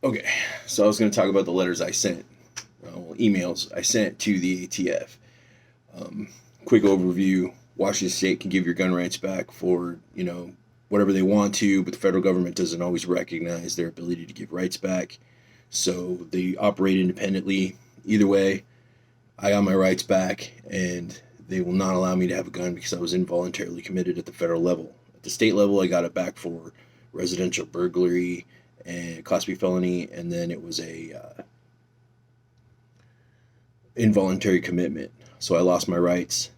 Okay, so I was going to talk about the letters I sent, emails I sent to the ATF. Um, Quick overview: Washington State can give your gun rights back for whatever they want to, but the federal government doesn't always recognize their ability to give rights back. So they operate independently. Either way, I got my rights back, and they will not allow me to have a gun because I was involuntarily committed at the federal level. At the state level, I got it back for residential burglary and Class B felony, and then it was a involuntary commitment. So I lost my rights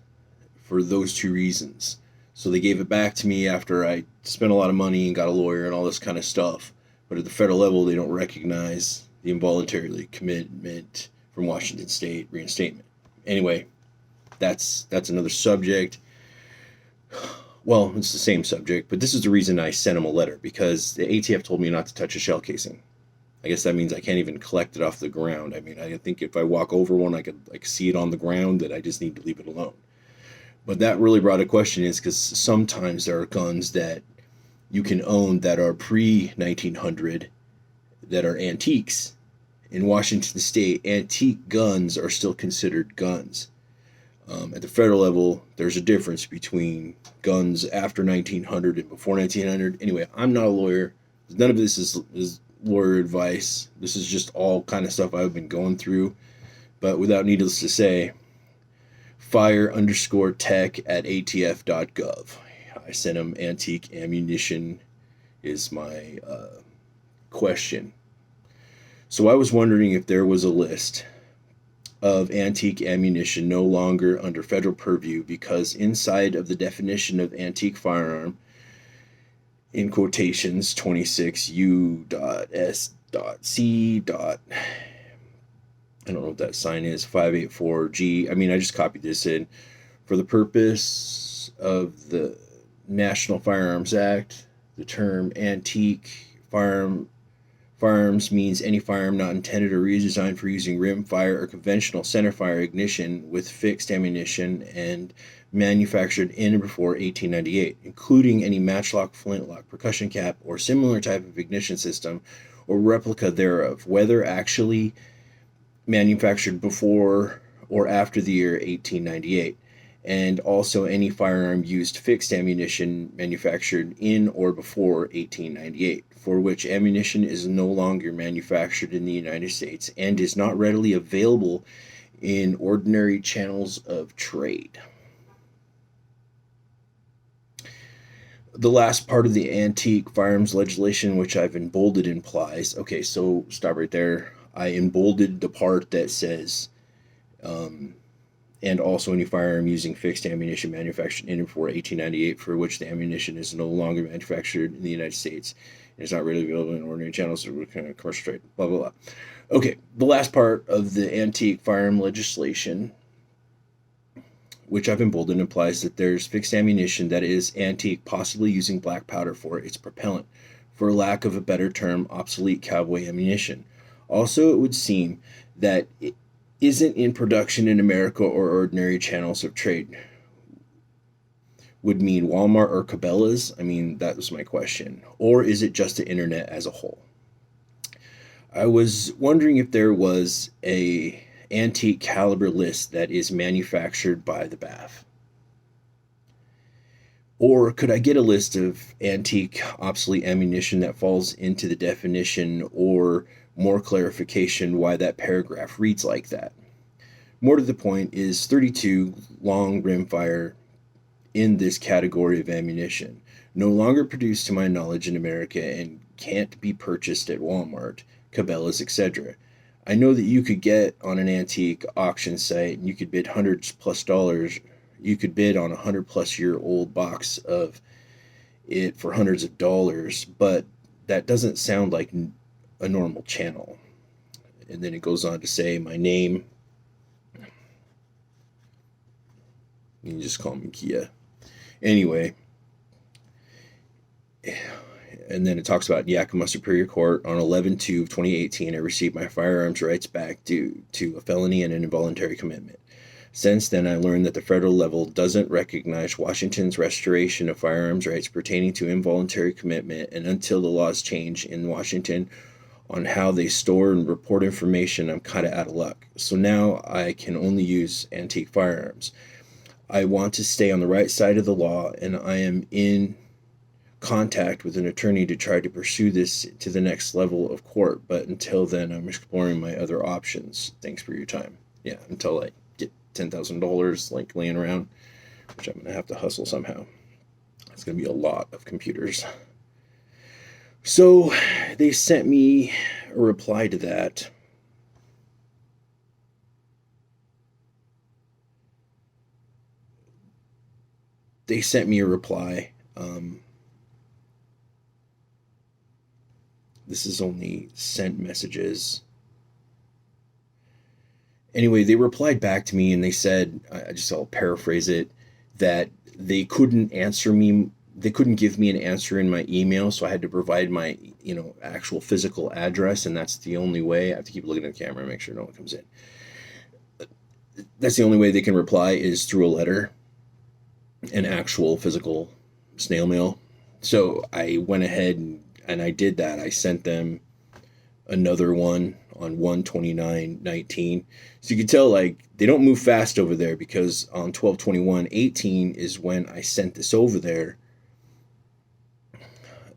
for those two reasons. So they gave it back to me after I spent a lot of money and got a lawyer and all this kind of stuff. But at the federal level, they don't recognize the involuntary commitment from Washington State reinstatement. Anyway, that's another subject. Well, it's the same subject, but this is the reason I sent him a letter, because the ATF told me not to touch a shell casing. I guess that means I can't even collect it off the ground. I mean, I think if I walk over one, I could see it on the ground, that I just need to leave it alone. But that really brought a question, is because sometimes there are guns that you can own that are pre-1900 that are antiques. In Washington State, antique guns are still considered guns. At the federal level, there's a difference between guns after 1900 and before 1900. Anyway, I'm not a lawyer. None of this is lawyer advice. This is just all kind of stuff I've been going through. But without needless to say, fire_tech@atf.gov. I sent him antique ammunition is my question. So I was wondering if there was a list of antique ammunition no longer under federal purview, because inside of the definition of antique firearm, in quotations 26U.S.C. I don't know what that sign is, 584G. I mean, I just copied this in. For the purpose of the National Firearms Act, the term antique firearms means any firearm not intended or redesigned for using rim fire or conventional center fire ignition with fixed ammunition and manufactured in or before 1898, including any matchlock, flintlock, percussion cap, or similar type of ignition system or replica thereof, whether actually manufactured before or after the year 1898, and also any firearm used fixed ammunition manufactured in or before 1898, for which ammunition is no longer manufactured in the United States and is not readily available in ordinary channels of trade. The last part of the antique firearms legislation, which I've embolded, implies, okay, so stop right there. I embolded the part that says, and also any firearm using fixed ammunition manufactured in and before 1898, for which the ammunition is no longer manufactured in the United States and is not readily available in ordinary channels or commercial trade, blah, blah, blah. Okay, the last part of the antique firearm legislation, which I've emboldened, implies that there's fixed ammunition that is antique, possibly using black powder for its propellant, for lack of a better term, obsolete cowboy ammunition. Also, it would seem that it isn't in production in America or ordinary channels of trade. Would mean Walmart or Cabela's? I mean, that was my question. Or is it just the internet as a whole? I was wondering if there was a antique caliber list that is manufactured by the BAF. Or could I get a list of antique obsolete ammunition that falls into the definition, or more clarification why that paragraph reads like that? More to the point, is 32 long rimfire in this category of ammunition, no longer produced to my knowledge in America and can't be purchased at Walmart, Cabela's, etc. I know that you could get on an antique auction site and you could bid hundreds plus dollars. You could bid on a 100-plus-year-old box of it for hundreds of dollars, but that doesn't sound like a normal channel. And then it goes on to say my name. You can just call me Kia. Anyway, and then it talks about Yakima Superior Court on 11/2/2018. I received my firearms rights back due to a felony and an involuntary commitment. Since then, I learned that the federal level doesn't recognize Washington's restoration of firearms rights pertaining to involuntary commitment, and until the laws change in Washington, on how they store and report information, I'm kind of out of luck. So now I can only use antique firearms. I want to stay on the right side of the law, and I am in contact with an attorney to try to pursue this to the next level of court. But until then, I'm exploring my other options. Thanks for your time. Yeah, until I get $10,000 like laying around, which I'm gonna have to hustle somehow. It's gonna be a lot of computers. So they sent me a reply to that. They sent me a reply. This is only sent messages. Anyway, they replied back to me and they said, I'll paraphrase it, that they couldn't answer me. They couldn't give me an answer in my email, so I had to provide my, actual physical address, and that's the only way. I have to keep looking at the camera and make sure no one comes in. That's the only way they can reply is through a letter, an actual physical snail mail. So I went ahead and I did that. I sent them another one on 1/29/19. So you can tell like they don't move fast over there, because on 12/21/18 is when I sent this over there.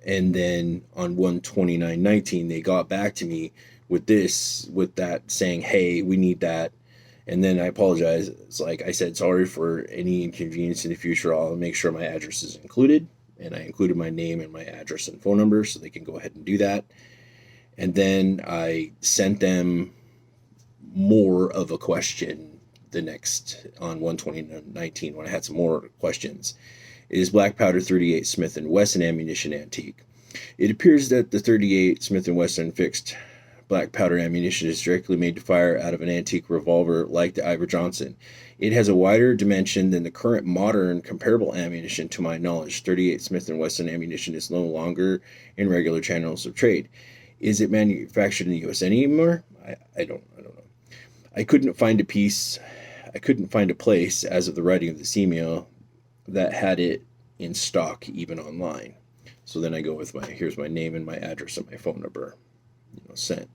And then on 1/29/19 they got back to me with that saying, hey, we need that. And then I apologize. It's like I said, sorry for any inconvenience in the future. I'll make sure my address is included. And I included my name and my address and phone number so they can go ahead and do that. And then I sent them more of a question the next on 1/20/19 when I had some more questions. It is black powder 38 Smith & Wesson ammunition antique. It appears that the 38 Smith & Wesson fixed black powder ammunition is directly made to fire out of an antique revolver like the Ivor Johnson. It has a wider dimension than the current modern comparable ammunition to my knowledge. 38 Smith & Wesson ammunition is no longer in regular channels of trade. Is it manufactured in the US anymore? I don't know. I couldn't find a place as of the writing of this email that had it in stock even online. So then I go with here's my name and my address and my phone number, sent.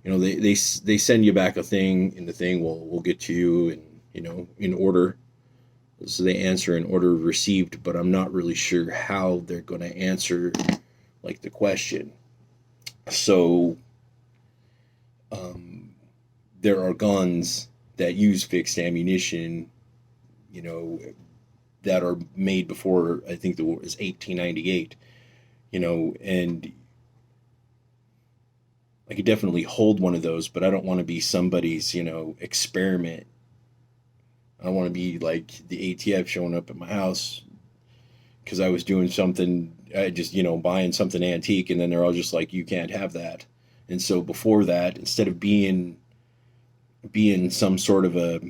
They send you back a thing, and the thing will get to you in order. So they answer in order received, but I'm not really sure how they're going to answer like the question. So there are guns that use fixed ammunition, that are made before, I think the war is 1898, and I could definitely hold one of those, but I don't want to be somebody's, experiment. I don't want to be like the ATF showing up at my house because I was doing something, I just, buying something antique, and then they're all just like, you can't have that. And so before that, instead of being some sort of a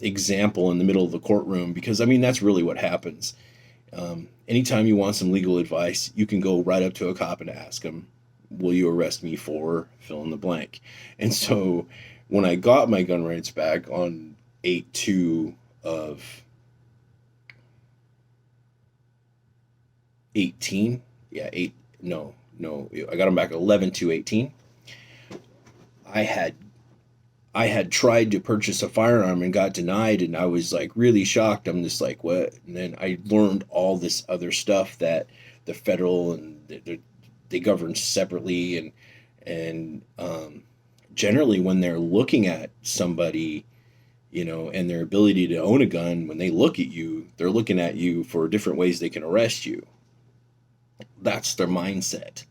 example in the middle of the courtroom, because that's really what happens. Anytime you want some legal advice, you can go right up to a cop and ask him, will you arrest me for fill in the blank? And so when I got my gun rights back on 8/2 of 18, I got them back 11/2/18. I had tried to purchase a firearm and got denied, and I was like really shocked. I'm just like, what? And then I learned all this other stuff that the federal and they govern separately, and generally when they're looking at somebody, and their ability to own a gun, when they look at you, they're looking at you for different ways they can arrest you. That's their mindset.